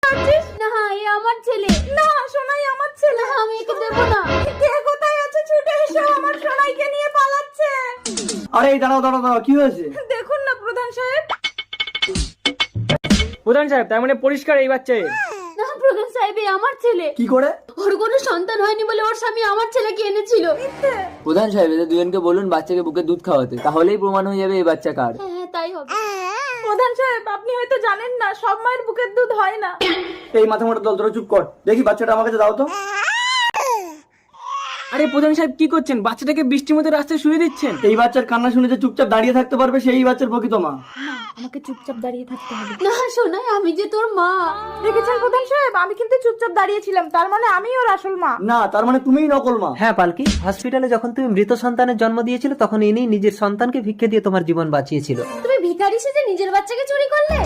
পারছিস না? এ আমার ছেলে না, সোনাই আমার ছেলে। আমি একে দেবো না। কে কোথায় আছে? ছুটে এসো, আমার সোনাইকে নিয়ে পালাচ্ছে। আরে দাঁড়াও দাঁড়াও দাঁড়াও, কি হয়েছে? দেখুন না প্রধান সাহেব। প্রধান সাহেব, তার মানে পরিষ্কার এই বাচ্চা না প্রধান সাহেব, এ আমার ছেলে। কি করে? ওর কোনো সন্তান হয়নি বলে ওর স্বামী আমার ছেলেকে এনেছিল। প্রধান সাহেব, এদের দুজনকে বলুন বাচ্চাকে বুকে দুধ খাওয়াতে, তাহলেই প্রমাণ হয়ে যাবে এই বাচ্চা কার। হ্যাঁ তাই হবে। প্রধান সাহেব, আপনি হয়তো জানেন না, সব মায়ের বুকের দুধ হয় না। এই মাথা মোটা দল, তোরা চুপ কর। দেখি বাচ্চাটা আমার কাছে দাও তো। আরে প্রধান সাহেব, কি করছেন? বাচ্চাটাকে বৃষ্টির মধ্যে রাস্তায় শুয়ে দিচ্ছেন। এই বাচ্চার কান্না শুনে যে চুপচাপ দাঁড়িয়ে থাকতে পারবে সেই বাচ্চার প্রকৃত মা। আমাকে চুপচাপ দাঁড়িয়ে থাকতে হবে। না সোনাই, আমি যে তোর মা। দেখেছেন প্রধান সাহেব, আমি কিন্তু চুপচাপ দাঁড়িয়েছিলাম, তার মানে আমি ওর আসল মা। না, তার মানে তুমিই নকল মা। হ্যাঁ পালকি, হসপিটালে যখন তুমি মৃত সন্তানের জন্ম দিয়েছিল তখন ইনি নিজের সন্তানকে ভিক্ষে দিয়ে তোমার জীবন বাঁচিয়েছিল। তুমি ভিখারি সেজে নিজের বাচ্চাকে চুরি করলে।